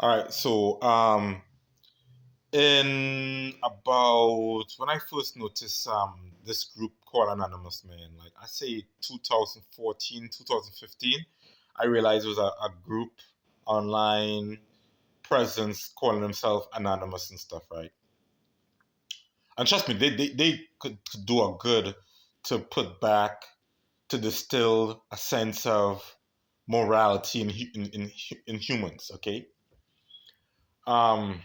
All right, so in about when I first noticed this group called Anonymous, man, like I say 2014, 2015, I realized it was a group online presence calling themselves Anonymous and stuff, right? And trust me, they could do a good to put back to distill a sense of morality in humans, okay? Um,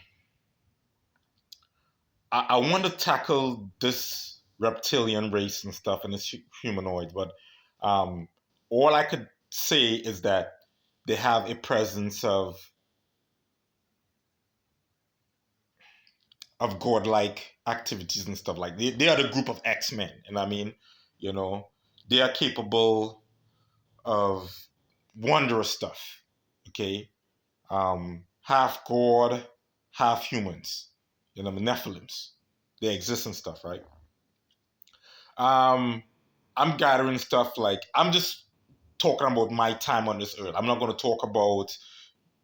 I want to tackle this reptilian race and stuff and this humanoid, but um, all I could say is that they have a presence of godlike activities and stuff like they are the group of X-Men, and I mean, you know, they are capable of wondrous stuff. Okay, half god, half humans. You know, Nephilims. They exist and stuff, right? Um, I'm gathering stuff like I'm just talking about my time on this earth. I'm not going to talk about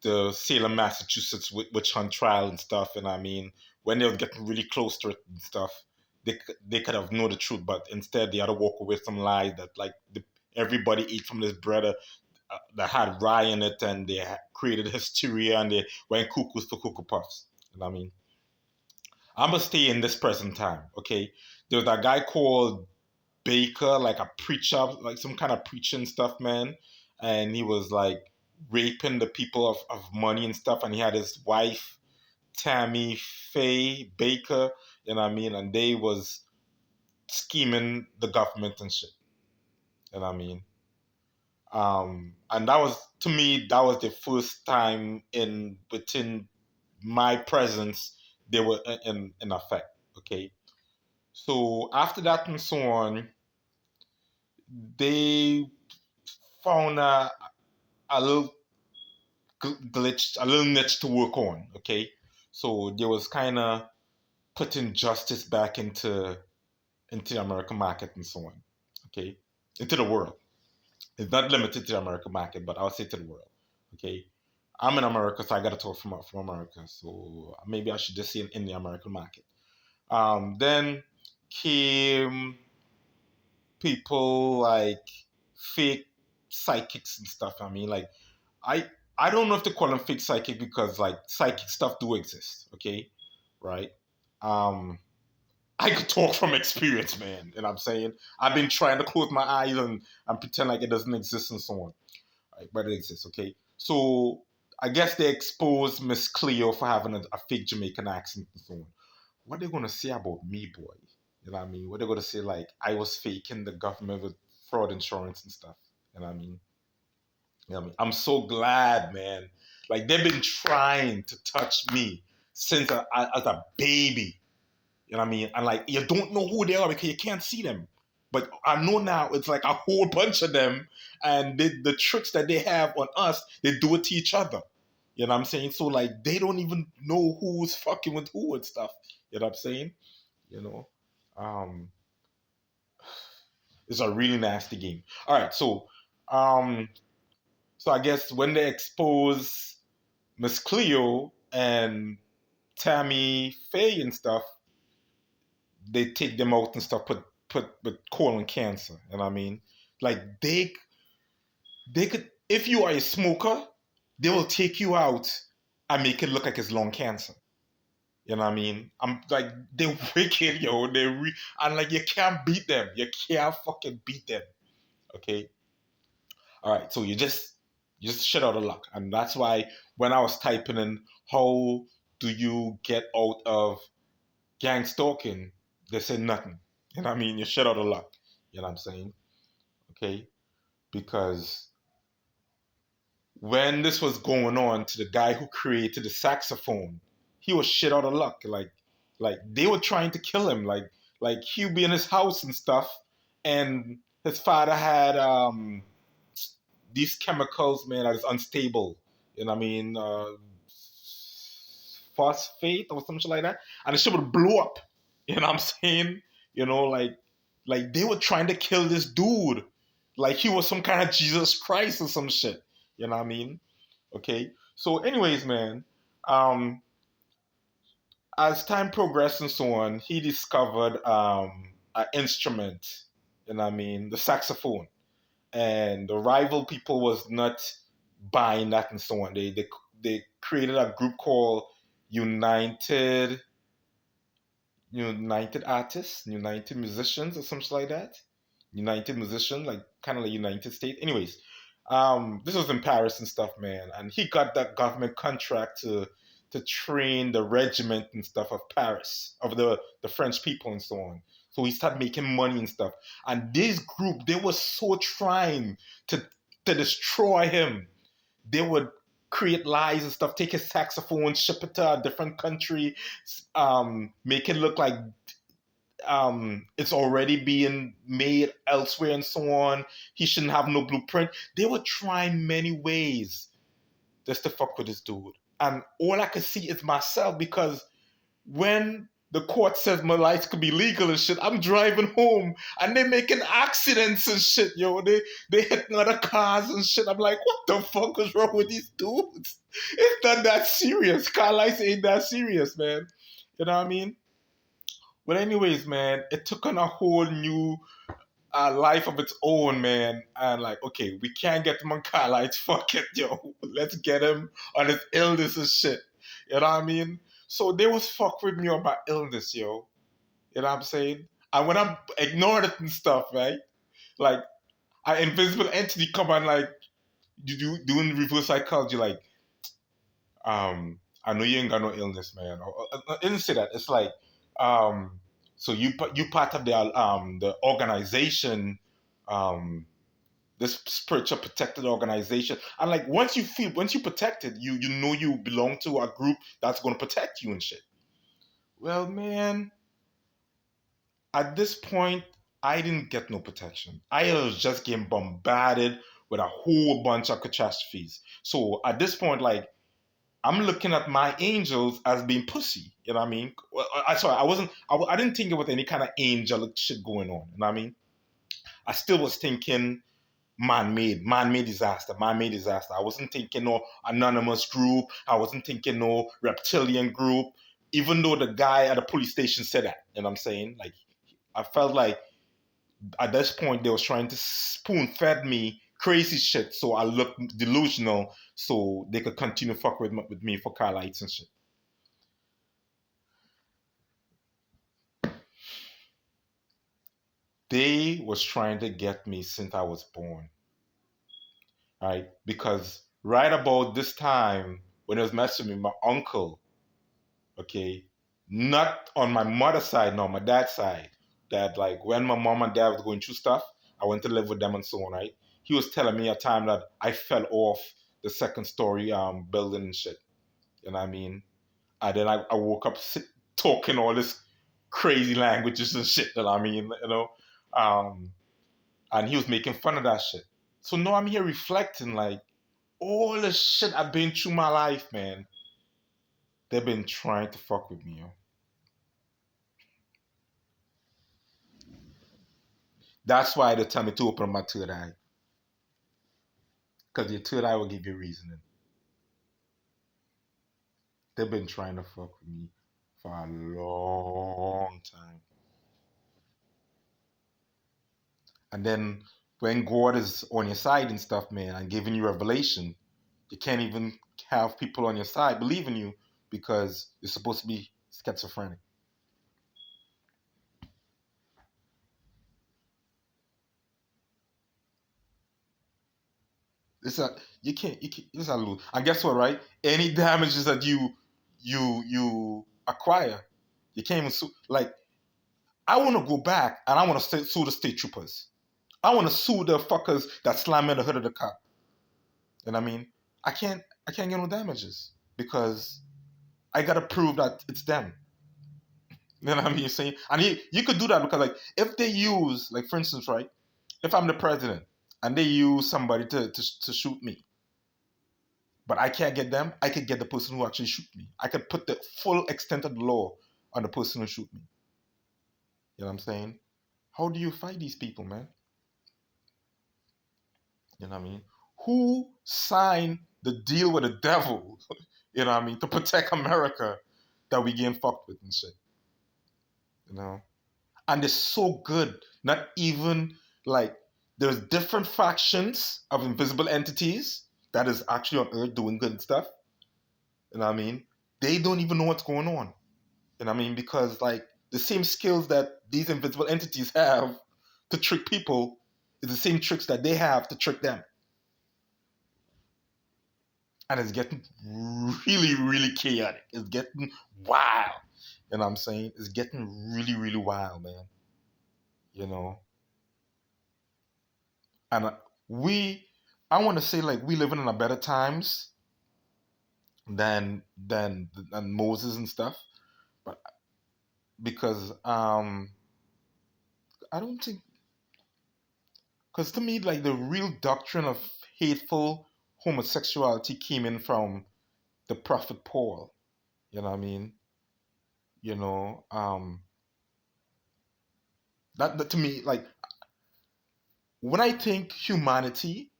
the Salem, Massachusetts witch hunt trial and stuff. And I mean, when they were getting really close to it and stuff, they could have known the truth, but instead they had to walk away with some lies that like everybody ate from this bread that had rye in it, and they created hysteria, and they went cuckoos for Cocoa Puffs. And I mean, I'm gonna stay in this present time. Okay, there was a guy called Baker, like a preacher, like some kind of preaching stuff, man. And he was like raping the people of money and stuff. And he had his wife, Tammy Faye Baker, you know what I mean? And they was scheming the government and shit. You know what I mean? And that was to me, that was the first time in within my presence they were in effect. Okay. So after that and so on, they found a little glitch, a little niche to work on. Okay, so there was kind of putting justice back into the American market and so on. Okay, into the world. It's not limited to the American market, but I'll say to the world. Okay, I'm in America, so I got to talk from America. So maybe I should just say in the American market. Then came people like fake psychics and stuff. I mean, like I I don't know if to call them fake psychic because like psychic stuff do exist, okay? Right? Um I could talk from experience, man. And I'm saying I've been trying to close my eyes and pretend like it doesn't exist and so on. Right? But it exists, okay? So I guess they exposed Miss Cleo for having a fake Jamaican accent and so on. What they gonna say about me, boy? You know what I mean? What they gonna say like I was faking the government with fraud insurance and stuff. You know what I mean? You know what I mean? I'm so glad, man. Like they've been trying to touch me since as a baby. You know what I mean? And like you don't know who they are because you can't see them. But I know now it's like a whole bunch of them, and the tricks that they have on us, they do it to each other. You know what I'm saying? So like they don't even know who's fucking with who and stuff. You know what I'm saying? You know, um, it's a really nasty game. All right, um, so I guess when they expose Miss Cleo and Tammy Faye and stuff, they take them out and stuff, put with colon cancer. And I mean, like they could if you are a smoker, they will take you out and make it look like it's lung cancer. You know what I mean? I'm like they're wicked, yo. And like you can't beat them. You can't fucking beat them. Okay. All right. So you just shit out of luck, and that's why when I was typing in how do you get out of gang stalking, they said nothing. You know what I mean? You shut out a lot. You know what I'm saying? Okay? Because when this was going on to the guy who created the saxophone, he was shit out of luck. Like they were trying to kill him. Like he'd be in his house and stuff, and his father had these chemicals, man, that is unstable. You know what I mean? Phosphate or something like that, and the shit would blow up. You know what I'm saying? You know, like they were trying to kill this dude, like he was some kind of Jesus Christ or some shit. You know what I mean? Okay. So, anyways, man. Um, as time progressed and so on, he discovered an instrument, and I mean the saxophone. And the rival people was not buying that and so on. They created a group called United United Artists, United Musicians, or something like that. United Musician, like kind of like United States. Anyways, this was in Paris and stuff, man. And he got that government contract to train the regiment and stuff of Paris, of the French people and so on. So he started making money and stuff. And this group, they were so trying to to destroy him. They would create lies and stuff, take his saxophone, ship it to a different country, make it look like it's already being made elsewhere and so on. He shouldn't have no blueprint. They were trying many ways just to fuck with this dude. And all I could see is myself because when the court says my lights could be legal and shit, I'm driving home and they're making accidents and shit, yo. They hitting other cars and shit. I'm like, what the fuck is wrong with these dudes? It's not that serious. Car lights ain't that serious, man. You know what I mean? But anyways, man, it took on a whole new life of its own, man. And like, okay, we can't get him on car lights. Fuck it, yo. Let's get him on his illness and shit. You know what I mean? So they was fuck with me on my illness, yo. You know what I'm saying? And when I'm ignoring it and stuff, right? Like, an invisible entity come and like, doing reverse psychology, like, I know you ain't got no illness, man. I didn't say that. It's like, um, so you part of the organization, um, this spiritual protected organization, and like once you protected, you know you belong to a group that's gonna protect you and shit. Well, man, at this point, I didn't get no protection. I was just getting bombarded with a whole bunch of catastrophes. So at this point, like I'm looking at my angels as being pussy. You know what I mean? Well, sorry, I wasn't. I didn't think it was any kind of angelic shit going on. You know what I mean? I still was thinking man-made disaster, man-made disaster. I wasn't thinking no anonymous group. I wasn't thinking no reptilian group. Even though the guy at the police station said that, you know what I'm saying? Like, I felt like at this point they was trying to spoon fed me crazy shit so I looked delusional so they could continue fuck with me for car lights and shit. They was trying to get me since I was born, right? Because right about this time when I was messing with my uncle, okay, not on my mother's side, no, my dad's side, that like when my mom and dad was going through stuff, I went to live with them and so on, right? He was telling me a time that I fell off the second story building and shit. You know what I mean? And then I woke up talking all this crazy languages and shit. That I mean, you know, um, and he was making fun of that shit. So now I'm here reflecting, like all the shit I've been through my life, man. They've been trying to fuck with me, yo. That's why they tell me to open my third eye, because your third eye will give you reasoning. They've been trying to fuck with me for a long time. And then when God is on your side and stuff, man, and giving you revelation, you can't even have people on your side believing you because you're supposed to be schizophrenic. It's a you can't it's a lose. And guess what, right? Any damages that you acquire, you can't even sue. Like I want to go back and I want to sue the state troopers. I want to sue the fuckers that slam in the hood of the car. You know what I mean? I can't get no damages because I gotta prove that it's them. You know what I mean? You're saying, and you could do that because like if they use like for instance, right? If I'm the president and they use somebody to shoot me, but I can't get them, I could get the person who actually shoot me. I could put the full extent of the law on the person who shoot me. You know what I'm saying? How do you fight these people, man? You know what I mean? Who signed the deal with the devil? You know what I mean? To protect America that we getting fucked with and shit. You know? And it's so good. Not even like there's different factions of invisible entities that is actually on Earth doing good stuff. You know what I mean? They don't even know what's going on. You know what I mean? Because like the same skills that these invisible entities have to trick people is the same tricks that they have to trick them. And it's getting really, really chaotic. It's getting wild. You know what I'm saying? It's getting really, really wild, man. You know? And we, I want to say like we living in a better times than Moses and stuff. But because I don't think, because to me like the real doctrine of hateful homosexuality came in from the prophet Paul. You know what I mean? You know, that to me like when I think humanity,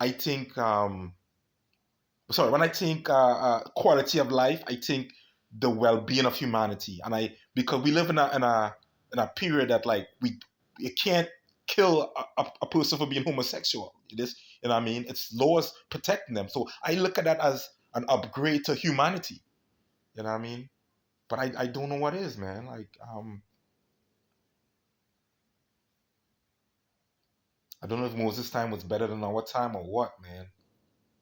I think sorry, when I think quality of life, I think the well-being of humanity, and I because we live in a period that like we you can't kill a person for being homosexual. It is, you know what I mean? It's laws protecting them, so I look at that as an upgrade to humanity. You know what I mean? But I don't know what is, man. Like I don't know if Moses' time was better than our time or what, man.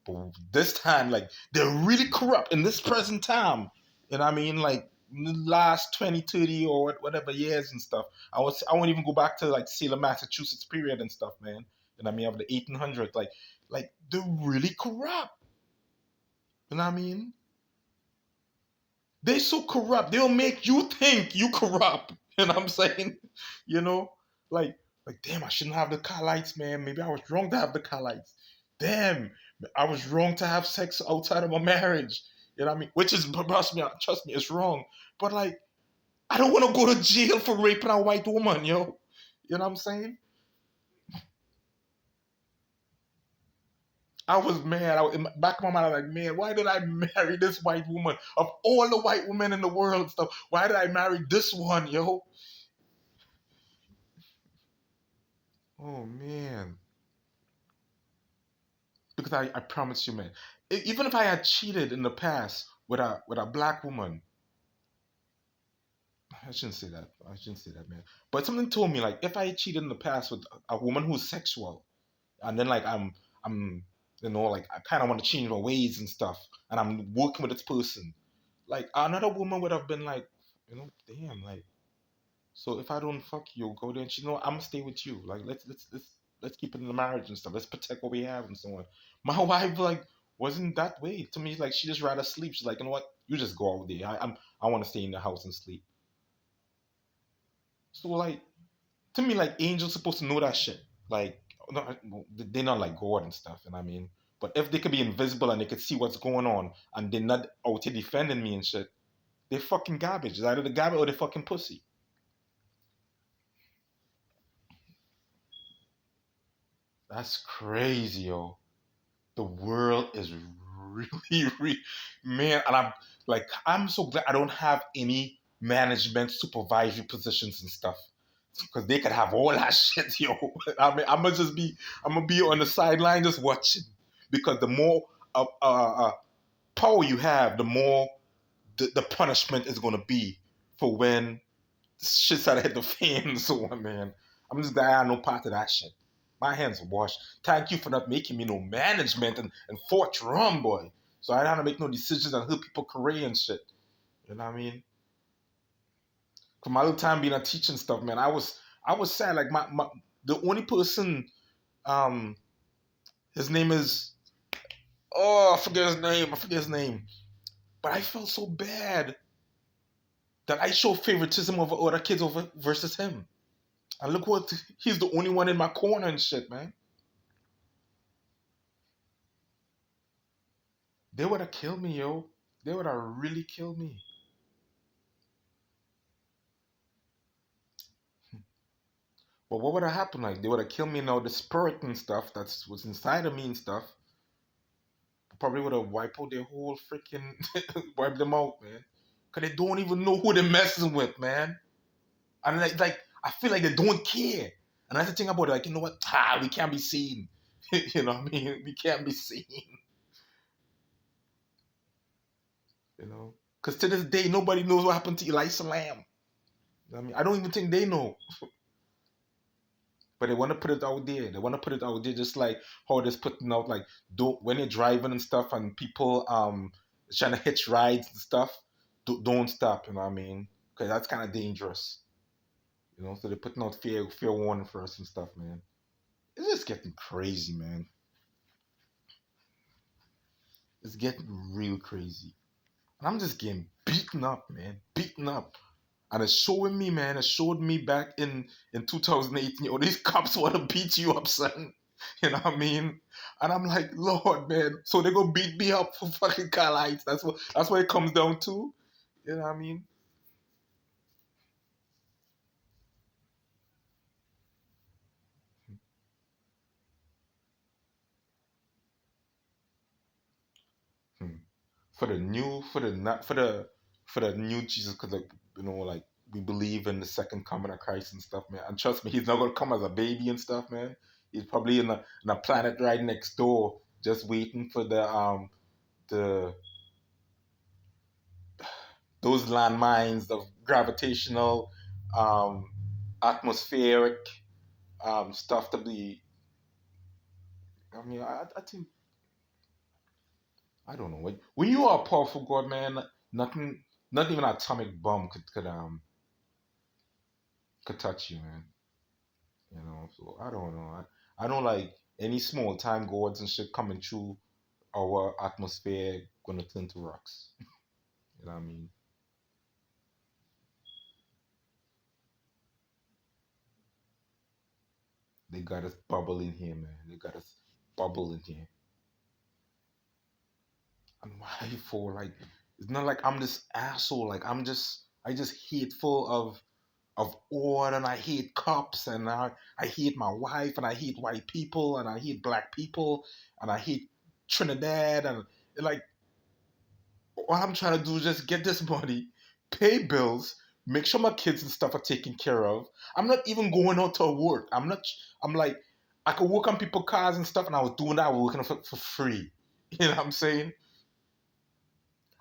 But this time, like, they're really corrupt in this present time. And I mean, like, in the last 20, 30 or whatever years and stuff. I won't even go back to like Salem, Massachusetts period and stuff, man. And I mean of the 1800s. Like they're really corrupt. You know what I mean? They're so corrupt. They'll make you think you corrupt. You know what I'm saying? You know? Like, like, damn, I shouldn't have the car lights, man. Maybe I was wrong to have the car lights. Damn, I was wrong to have sex outside of my marriage. You know what I mean? Which is, trust me, it's wrong. But like, I don't want to go to jail for raping a white woman, yo. You know what I'm saying? I was mad. In the back of my mind, I was like, man, why did I marry this white woman? Of all the white women in the world and stuff, why did I marry this one, yo? Oh man. Because I promise you, man, even if I had cheated in the past with a black woman, I shouldn't say that. I shouldn't say that, man. But something told me like if I had cheated in the past with a woman who's sexual, and then like I'm like I kind of want to change my ways and stuff, and I'm working with this person, like another woman would have been like, damn, like so if I don't fuck you, go there and she know I'm gonna stay with you. Like let's keep it in the marriage and stuff. Let's protect what we have and so on. My wife like wasn't that way. To me, like she just rather sleep. She's like, you know what? You just go out there. I want to stay in the house and sleep. So like to me, like angels supposed to know that shit. Like they're not like God and stuff, and I mean, but if they could be invisible and they could see what's going on and they're not out here defending me and shit, they're fucking garbage. It's either the garbage or the fucking pussy. That's crazy, yo. The world is really, really, man. And I'm so glad I don't have any management supervisory positions and stuff because they could have all that shit, yo. I mean, I'm gonna be on the sideline just watching because the more power you have, the more the punishment is gonna be for when shit's out of hit the fan and so on, man. I'm just glad I had no part of that shit. My hands are washed. Thank you for not making me no management and Fort Drum, boy. So I don't have to make no decisions and hurt people career and shit. You know what I mean? For my little time being a teaching stuff, man, I was sad. Like my the only person, um, his name is I forget his name. I forget his name. But I felt so bad that I show favoritism over other kids over versus him. And look what he's the only one in my corner and shit, man. They would have killed me, yo. They would have really killed me. But what would have happened? Like they would have killed me now, the spirit and stuff that was inside of me and stuff. probably would have wiped out their whole freaking wiped them out, man. Cause they don't even know who they're messing with, man. And like I feel like they don't care. And that's the thing about it, like, you know what? We can't be seen. You know what I mean? We can't be seen. You know? Because to this day, nobody knows what happened to Eli Salam. You know what I mean? I don't even think they know. But they want to put it out there. They want to put it out there, just like how they're putting out, like, don't when you're driving and stuff, and people trying to hitch rides and stuff. Don't stop. You know what I mean? Because that's kind of dangerous. You know, so they're putting out fear warning for us and stuff, man. It's just getting crazy, man. It's getting real crazy. And I'm just getting beaten up, man. Beaten up. And it's showing me, man. It showed me back in 2018. Oh, these cops want to beat you up, son. You know what I mean? And I'm like, Lord, man. So they gonna beat me up for fucking car lights. That's what it comes down to. You know what I mean? Hmm. For the new Jesus, because, like, like, we believe in the second coming of Christ and stuff, man. And trust me, he's not gonna come as a baby and stuff, man. He's probably in a planet right next door, just waiting for the those landmines of gravitational, um, atmospheric, stuff to be. I mean, I think, I don't know. When you are a powerful God, man, nothing, not even an atomic bomb could touch you, man. You know, so I don't know. I don't like any small time gods and shit coming through our atmosphere gonna turn to rocks. You know what I mean? They got us bubbling here, man. They got us bubbling here. And why for, like, it's not like I'm this asshole. Like, I just hateful of all, and I hate cops, and I hate my wife, and I hate white people, and I hate black people, and I hate Trinidad, and, like, what I'm trying to do is just get this money, pay bills, make sure my kids and stuff are taken care of. I'm not even going out to work. I'm like, I could work on people's cars and stuff, and I was doing that, I was working for free. You know what I'm saying?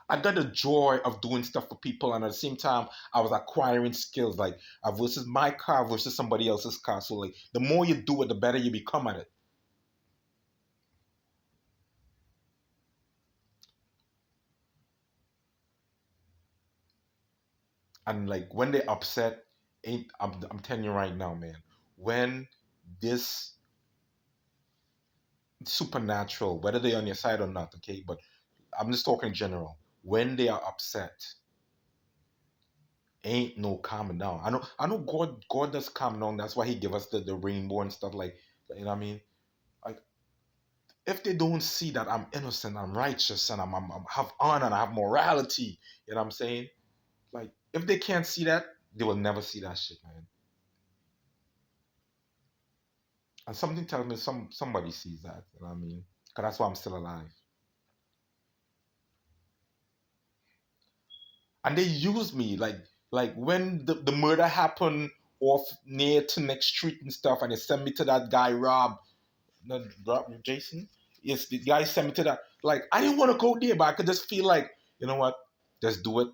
I got the joy of doing stuff for people, and at the same time, I was acquiring skills, like, versus my car versus somebody else's car. So, like, the more you do it, the better you become at it. And, like, when they upset, ain't I'm telling you right now, man. When this supernatural, whether they're on your side or not, okay, but I'm just talking general. When they are upset, ain't no calming down. I know God does calm down. That's why He give us the rainbow and stuff, like, you know what I mean? Like, if they don't see that I'm innocent, I'm righteous, and I'm have honor and I have morality, you know what I'm saying? Like, if they can't see that, they will never see that shit, man. And something tells me somebody sees that, you know what I mean? Because that's why I'm still alive. And they use me, like when the murder happened off near to next street and stuff, and they sent me to that guy Rob, not Rob Jason. Yes, the guy sent me to that. Like, I didn't want to go there, but I could just feel like, you know what, just do it.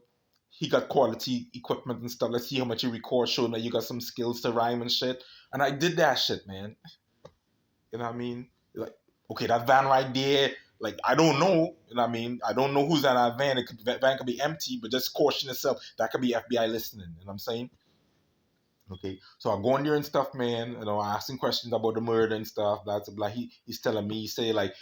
He got quality equipment and stuff. Let's see how much you record, showing that you got some skills to rhyme and shit. And I did that shit, man. You know what I mean? Like, okay, that van right there, like, I don't know. You know what I mean? I don't know who's in that van. That van could be empty, but just caution yourself. That could be FBI listening. You know what I'm saying? Okay, so I go in there and stuff, man. I ask him questions about the murder and stuff. That's like he's telling me, he say, like,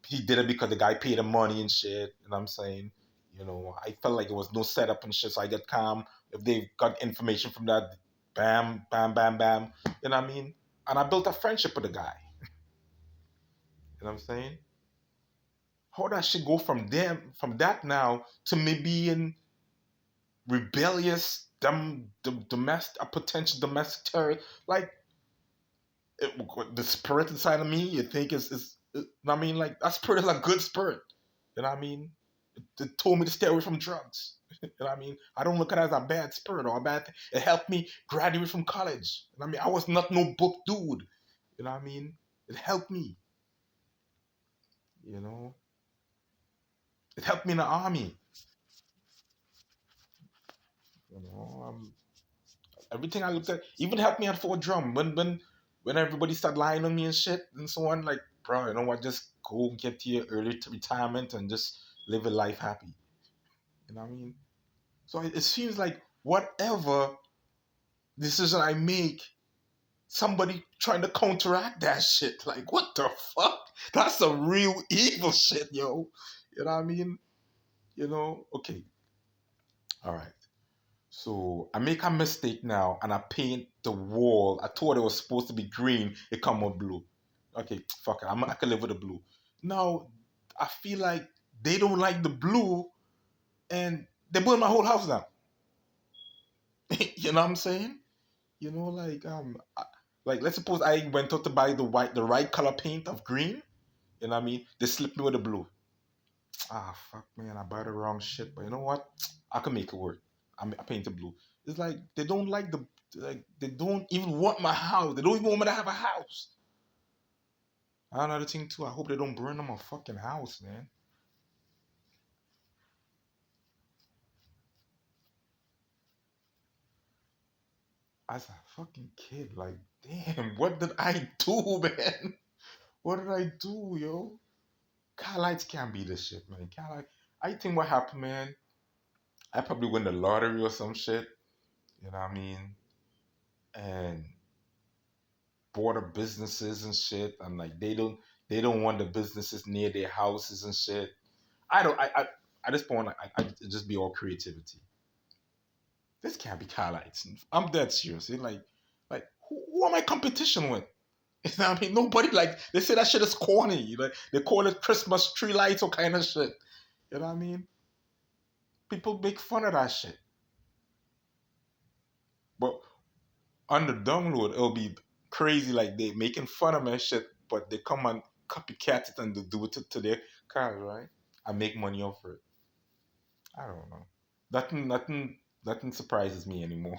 he did it because the guy paid him money and shit. And I'm saying, I felt like it was no setup and shit. So I get calm. If they got information from that, bam, bam, bam, bam. You know what I mean? And I built a friendship with the guy. You know what I'm saying? How that shit go from that now to me being rebellious, domestic, a potential domestic terrorist? Like, the spirit inside of me, you think is I mean, like, that spirit is a good spirit. You know what I mean? It told me to stay away from drugs. You know what I mean? I don't look at it as a bad spirit or a bad thing. It helped me graduate from college. You know what I mean? I was not no book dude. You know what I mean? It helped me. You know, it helped me in the army. You know, everything I looked at even helped me at Fort Drum when everybody started lying on me and shit and so on. Like, bro, you know what? Just go and get to your early retirement and just live a life happy. You know what I mean? So it seems like whatever decision I make, somebody trying to counteract that shit. Like, what the fuck? That's some real evil shit, yo. You know what I mean? You know? Okay. All right. So I make a mistake now and I paint the wall. I thought it was supposed to be green. It come out blue. Okay, fuck it. I can live with the blue. Now, I feel like they don't like the blue and they burn my whole house down. You know what I'm saying? You know, like let's suppose I went out to buy the right color paint of green. You know what I mean? They slipped me with the blue. Ah, fuck, man, I buy the wrong shit. But you know what? I can make it work. I paint it blue. It's like they don't like they don't even want my house. They don't even want me to have a house. Another thing too. I hope they don't burn them my fucking house, man. As a fucking kid, like, damn, what did I do, man? What did I do, yo? Carlites can't be this shit, man. Carlite, I think what happened, man. I probably win the lottery or some shit. You know what I mean? And border businesses and shit, and like they don't want the businesses near their houses and shit. I don't. I at this point, I just be all creativity. This can't be highlights. I'm dead serious. Like who am I competition with? You know what I mean? Nobody like they say that shit is corny. Like they call it Christmas tree lights or kind of shit. You know what I mean? People make fun of that shit. But on the download, it'll be crazy. Like they making fun of my shit, but they come and copycat it and they do it to their cars, right? I make money off it. I don't know. Nothing surprises me anymore.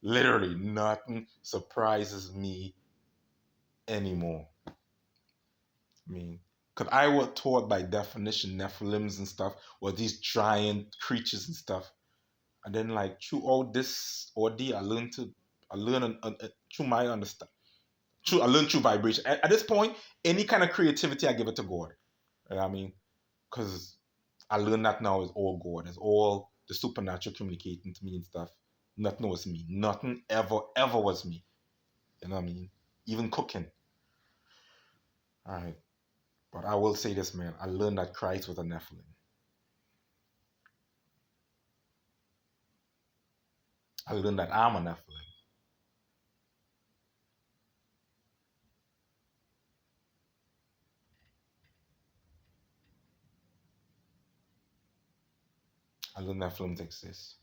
Literally, nothing surprises me anymore. I mean, because I was taught by definition Nephilims and stuff, or these giant creatures and stuff. And then, like, through all this ordeal, I learned through my understand. I learned through vibration. At this point, any kind of creativity, I give it to God. You know what I mean? Because I learned that now is all God. It's all the supernatural communicating to me and stuff. Nothing was me. Nothing ever was me. You know what I mean? Even cooking. All right. But I will say this, man. I learned that Christ was a Nephilim. I learned that I'm a Nephilim. I learned Nephilims exist.